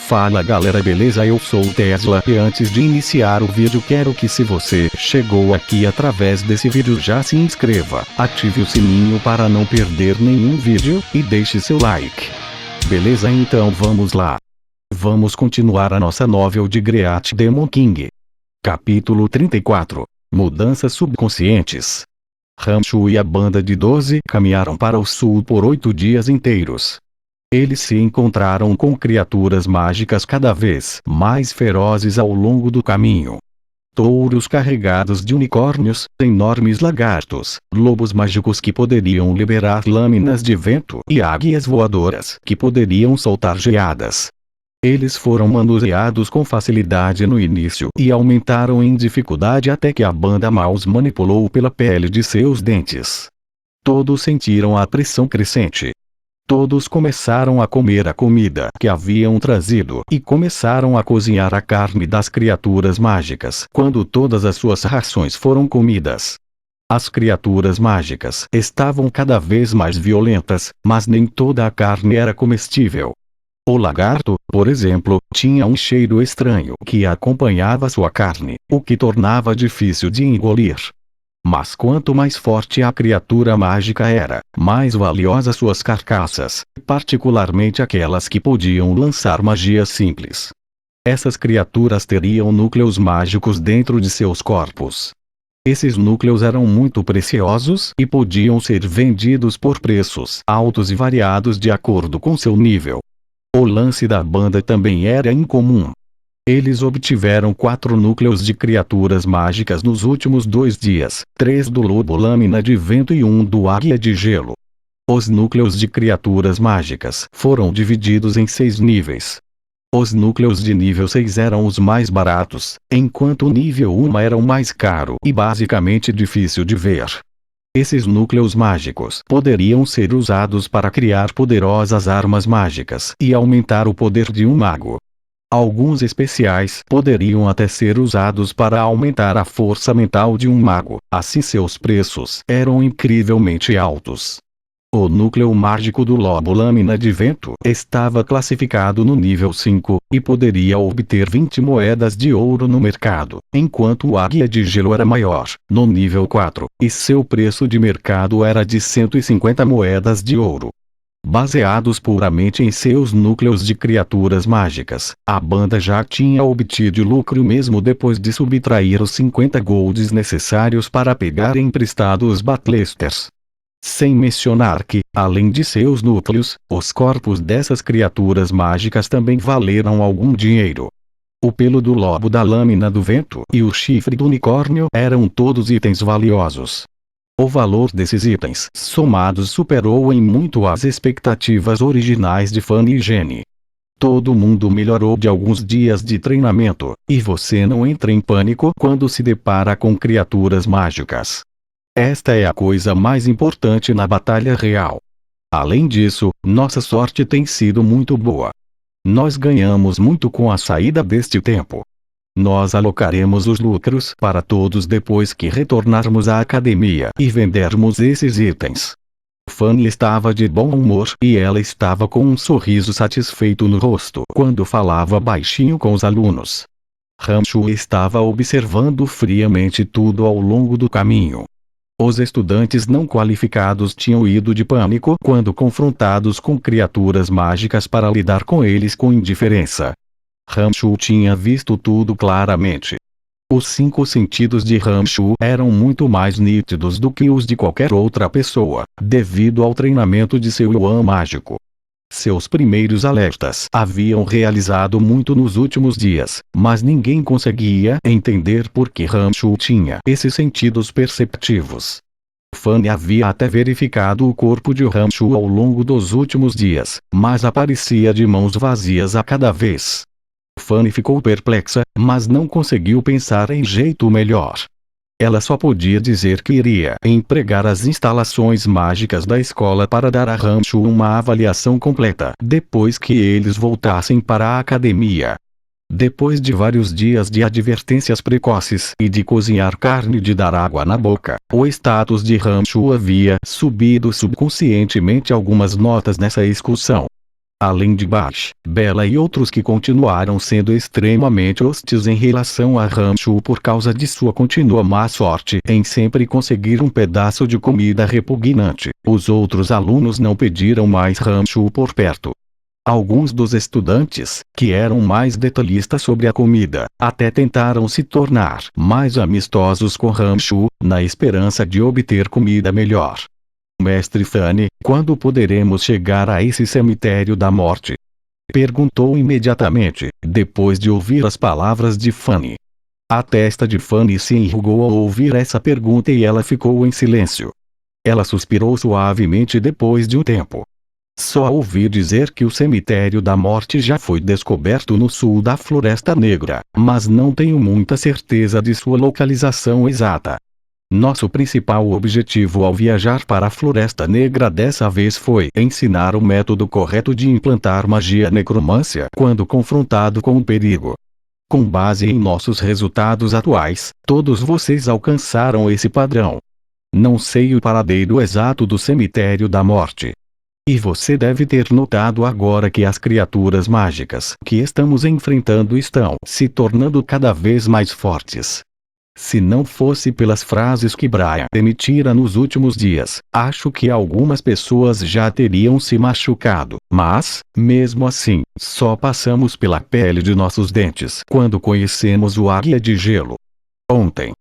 Fala galera, beleza? Eu sou o Tesla e antes de iniciar o vídeo quero que, se você chegou aqui através desse vídeo, já se inscreva, ative o sininho para não perder nenhum vídeo e deixe seu like. Beleza? Então vamos lá. Vamos continuar a nossa novel de Great Demon King. Capítulo 34. Mudanças subconscientes. Ramshu e a banda de 12 caminharam para o sul por 8 dias inteiros. Eles se encontraram com criaturas mágicas cada vez mais ferozes ao longo do caminho. Touros carregados de unicórnios, enormes lagartos, lobos mágicos que poderiam liberar lâminas de vento e águias voadoras que poderiam soltar geadas. Eles foram manuseados com facilidade no início e aumentaram em dificuldade até que a banda mal os manipulou pela pele de seus dentes. Todos sentiram a pressão crescente. Todos começaram a comer a comida que haviam trazido e começaram a cozinhar a carne das criaturas mágicas quando todas as suas rações foram comidas. As criaturas mágicas estavam cada vez mais violentas, mas nem toda a carne era comestível. O lagarto, por exemplo, tinha um cheiro estranho que acompanhava sua carne, o que tornava difícil de engolir. Mas quanto mais forte a criatura mágica era, mais valiosas suas carcaças, particularmente aquelas que podiam lançar magias simples. Essas criaturas teriam núcleos mágicos dentro de seus corpos. Esses núcleos eram muito preciosos e podiam ser vendidos por preços altos e variados de acordo com seu nível. O lance da banda também era incomum. Eles obtiveram 4 núcleos de criaturas mágicas nos últimos 2 dias, 3 do lobo lâmina de vento e 1 do águia de gelo. Os núcleos de criaturas mágicas foram divididos em 6 níveis. Os núcleos de nível 6 eram os mais baratos, enquanto o nível 1 era o mais caro e basicamente difícil de ver. Esses núcleos mágicos poderiam ser usados para criar poderosas armas mágicas e aumentar o poder de um mago. Alguns especiais poderiam até ser usados para aumentar a força mental de um mago, assim seus preços eram incrivelmente altos. O núcleo mágico do lobo lâmina de vento estava classificado no nível 5, e poderia obter 20 moedas de ouro no mercado, enquanto o águia de gelo era maior, no nível 4, e seu preço de mercado era de 150 moedas de ouro. Baseados puramente em seus núcleos de criaturas mágicas, a banda já tinha obtido lucro mesmo depois de subtrair os 50 golds necessários para pegar emprestado os Battlesters. Sem mencionar que, além de seus núcleos, os corpos dessas criaturas mágicas também valeram algum dinheiro. O pelo do lobo da lâmina do vento e o chifre do unicórnio eram todos itens valiosos. O valor desses itens somados superou em muito as expectativas originais de Fanny e Jenny. Todo mundo melhorou de alguns dias de treinamento, e você não entra em pânico quando se depara com criaturas mágicas. Esta é a coisa mais importante na batalha real. Além disso, nossa sorte tem sido muito boa. Nós ganhamos muito com a saída deste tempo. Nós alocaremos os lucros para todos depois que retornarmos à academia e vendermos esses itens. Fanny estava de bom humor e ela estava com um sorriso satisfeito no rosto quando falava baixinho com os alunos. Ramshu estava observando friamente tudo ao longo do caminho. Os estudantes não qualificados tinham ido de pânico quando confrontados com criaturas mágicas para lidar com eles com indiferença. Ramshu tinha visto tudo claramente. Os 5 sentidos de Ramshu eram muito mais nítidos do que os de qualquer outra pessoa, devido ao treinamento de seu Yuan mágico. Seus primeiros alertas haviam realizado muito nos últimos dias, mas ninguém conseguia entender por que Ramshu tinha esses sentidos perceptivos. Fanny havia até verificado o corpo de Ramshu ao longo dos últimos dias, mas aparecia de mãos vazias a cada vez. Fanny ficou perplexa, mas não conseguiu pensar em jeito melhor. Ela só podia dizer que iria empregar as instalações mágicas da escola para dar a Ramshu uma avaliação completa depois que eles voltassem para a academia. Depois de vários dias de advertências precoces e de cozinhar carne e de dar água na boca, o status de Ramshu havia subido subconscientemente algumas notas nessa excursão. Além de Bash, Bella e outros que continuaram sendo extremamente hostis em relação a Rancho por causa de sua contínua má sorte em sempre conseguir um pedaço de comida repugnante, os outros alunos não pediram mais Rancho por perto. Alguns dos estudantes, que eram mais detalhistas sobre a comida, até tentaram se tornar mais amistosos com Rancho, na esperança de obter comida melhor. Mestre Fanny, quando poderemos chegar a esse cemitério da morte? Perguntou imediatamente, depois de ouvir as palavras de Fanny. A testa de Fanny se enrugou ao ouvir essa pergunta e ela ficou em silêncio. Ela suspirou suavemente depois de um tempo. Só ouvi dizer que o cemitério da morte já foi descoberto no sul da Floresta Negra, mas não tenho muita certeza de sua localização exata. Nosso principal objetivo ao viajar para a Floresta Negra dessa vez foi ensinar o método correto de implantar magia necromância quando confrontado com o perigo. Com base em nossos resultados atuais, todos vocês alcançaram esse padrão. Não sei o paradeiro exato do cemitério da morte. E você deve ter notado agora que as criaturas mágicas que estamos enfrentando estão se tornando cada vez mais fortes. Se não fosse pelas frases que Brian emitira nos últimos dias, acho que algumas pessoas já teriam se machucado, mas, mesmo assim, só passamos pela pele de nossos dentes quando conhecemos o Águia de Gelo. Ontem.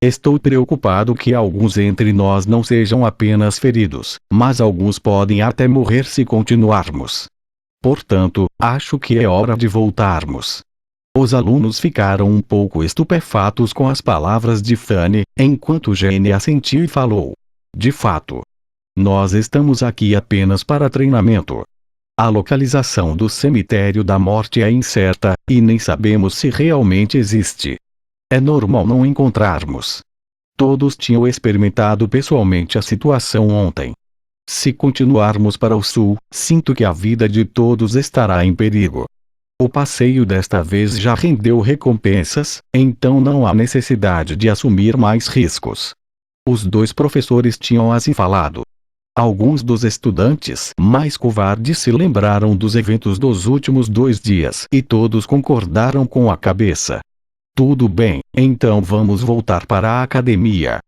Estou preocupado que alguns entre nós não sejam apenas feridos, mas alguns podem até morrer se continuarmos. Portanto, acho que é hora de voltarmos. Os alunos ficaram um pouco estupefatos com as palavras de Fanny, enquanto Jane assentiu e falou. De fato. Nós estamos aqui apenas para treinamento. A localização do cemitério da morte é incerta, e nem sabemos se realmente existe. É normal não encontrarmos. Todos tinham experimentado pessoalmente a situação ontem. Se continuarmos para o sul, sinto que a vida de todos estará em perigo. O passeio desta vez já rendeu recompensas, então não há necessidade de assumir mais riscos. Os dois professores tinham assim falado. Alguns dos estudantes mais covardes se lembraram dos eventos dos últimos 2 dias e todos concordaram com a cabeça. Tudo bem, então vamos voltar para a academia.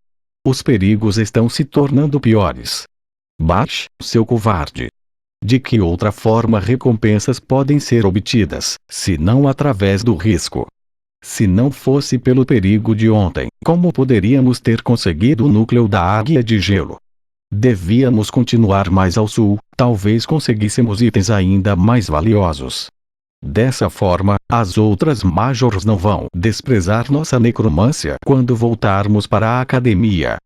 Os perigos estão se tornando piores. Bash, seu covarde. De que outra forma recompensas podem ser obtidas, se não através do risco? Se não fosse pelo perigo de ontem, como poderíamos ter conseguido o núcleo da Águia de Gelo? Devíamos continuar mais ao sul, talvez conseguíssemos itens ainda mais valiosos. Dessa forma, as outras Majors não vão desprezar nossa necromância quando voltarmos para a academia.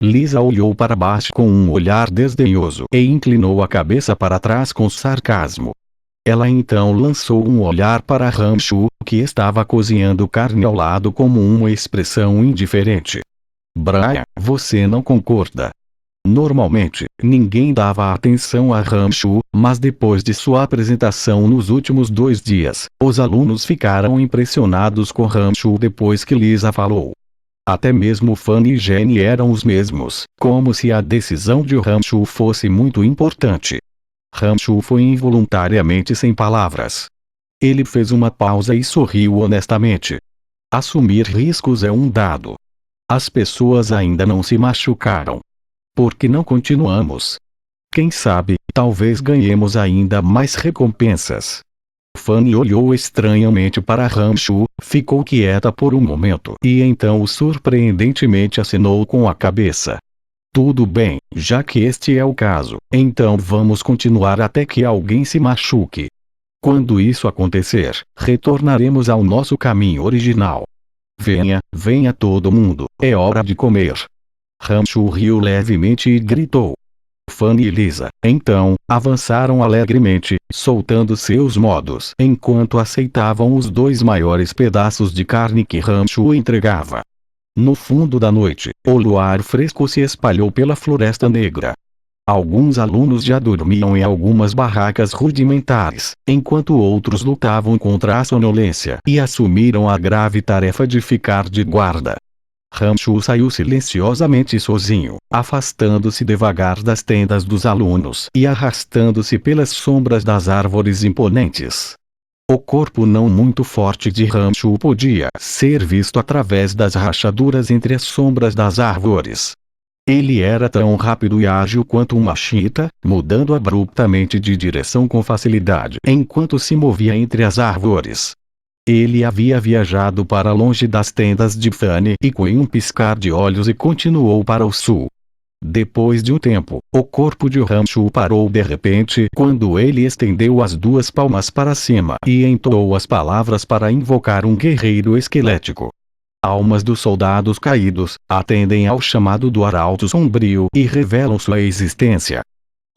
Lisa olhou para baixo com um olhar desdenhoso e inclinou a cabeça para trás com sarcasmo. Ela então lançou um olhar para Rancho, que estava cozinhando carne ao lado como uma expressão indiferente. Brian, você não concorda? Normalmente, ninguém dava atenção a Rancho, mas depois de sua apresentação nos últimos 2 dias, os alunos ficaram impressionados com Rancho depois que Lisa falou. Até mesmo Fanny e Jenny eram os mesmos, como se a decisão de Rancho fosse muito importante. Rancho foi involuntariamente sem palavras. Ele fez uma pausa e sorriu honestamente. Assumir riscos é um dado. As pessoas ainda não se machucaram. Por que não continuamos? Quem sabe, talvez ganhemos ainda mais recompensas. Fanny olhou estranhamente para Rancho, ficou quieta por um momento e então surpreendentemente acenou com a cabeça. Tudo bem, já que este é o caso, então vamos continuar até que alguém se machuque. Quando isso acontecer, retornaremos ao nosso caminho original. Venha, venha todo mundo, é hora de comer. Rancho riu levemente e gritou. Fanny e Lisa, então, avançaram alegremente, soltando seus modos enquanto aceitavam os 2 maiores pedaços de carne que Rancho entregava. No fundo da noite, o luar fresco se espalhou pela Floresta Negra. Alguns alunos já dormiam em algumas barracas rudimentares, enquanto outros lutavam contra a sonolência e assumiram a grave tarefa de ficar de guarda. Ranchu saiu silenciosamente sozinho, afastando-se devagar das tendas dos alunos e arrastando-se pelas sombras das árvores imponentes. O corpo não muito forte de Ranchu podia ser visto através das rachaduras entre as sombras das árvores. Ele era tão rápido e ágil quanto uma chita, mudando abruptamente de direção com facilidade enquanto se movia entre as árvores. Ele havia viajado para longe das tendas de Fanny e com um piscar de olhos e continuou para o sul. Depois de um tempo, o corpo de Ranchu parou de repente quando ele estendeu as duas palmas para cima e entoou as palavras para invocar um guerreiro esquelético. Almas dos soldados caídos atendem ao chamado do arauto sombrio e revelam sua existência.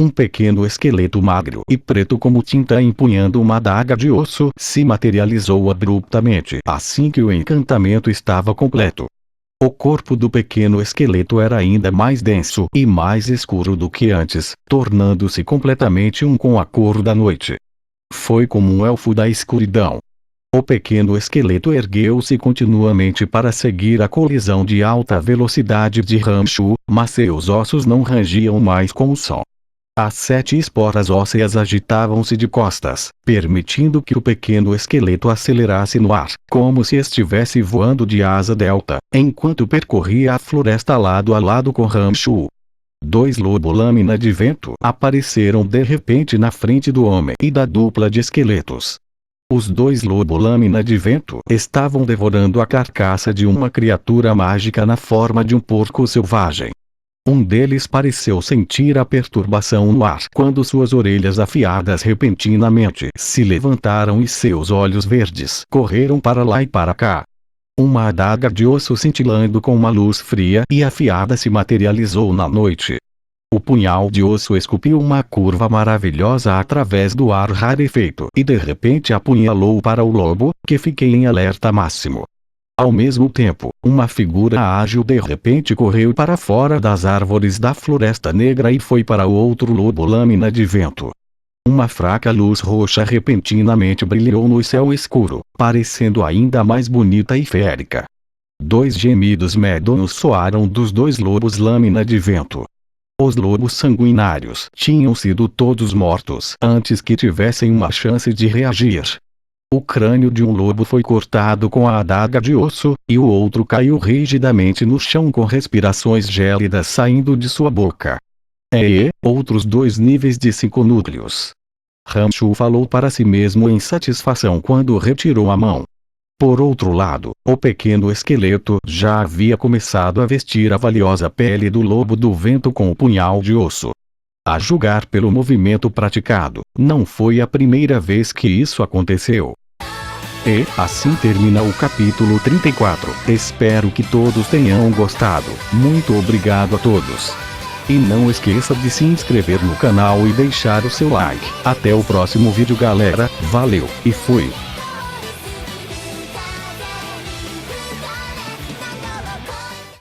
Um pequeno esqueleto magro e preto como tinta empunhando uma adaga de osso se materializou abruptamente assim que o encantamento estava completo. O corpo do pequeno esqueleto era ainda mais denso e mais escuro do que antes, tornando-se completamente um com a cor da noite. Foi como um elfo da escuridão. O pequeno esqueleto ergueu-se continuamente para seguir a colisão de alta velocidade de Ranchu, mas seus ossos não rangiam mais com o som. As 7 esporas ósseas agitavam-se de costas, permitindo que o pequeno esqueleto acelerasse no ar, como se estivesse voando de asa delta, enquanto percorria a floresta lado a lado com Ranchu. 2 lobo-lâmina de vento apareceram de repente na frente do homem e da dupla de esqueletos. Os 2 lobo-lâmina de vento estavam devorando a carcaça de uma criatura mágica na forma de um porco selvagem. Um deles pareceu sentir a perturbação no ar quando suas orelhas afiadas repentinamente se levantaram e seus olhos verdes correram para lá e para cá. Uma adaga de osso cintilando com uma luz fria e afiada se materializou na noite. O punhal de osso esculpiu uma curva maravilhosa através do ar rarefeito e de repente apunhalou para o lobo, que fiquei em alerta máximo. Ao mesmo tempo, uma figura ágil de repente correu para fora das árvores da floresta negra e foi para o outro lobo-lâmina de vento. Uma fraca luz roxa repentinamente brilhou no céu escuro, parecendo ainda mais bonita e férica. 2 gemidos medonhos soaram dos 2 lobos-lâmina de vento. Os lobos sanguinários tinham sido todos mortos antes que tivessem uma chance de reagir. O crânio de um lobo foi cortado com a adaga de osso, e o outro caiu rigidamente no chão com respirações gélidas saindo de sua boca. Outros 2 níveis de 5 núcleos. Ranchu falou para si mesmo em satisfação quando retirou a mão. Por outro lado, o pequeno esqueleto já havia começado a vestir a valiosa pele do lobo do vento com o punhal de osso. A julgar pelo movimento praticado, não foi a primeira vez que isso aconteceu. E assim termina o capítulo 34. Espero que todos tenham gostado. Muito obrigado a todos. E não esqueça de se inscrever no canal e deixar o seu like. Até o próximo vídeo, galera. Valeu e fui.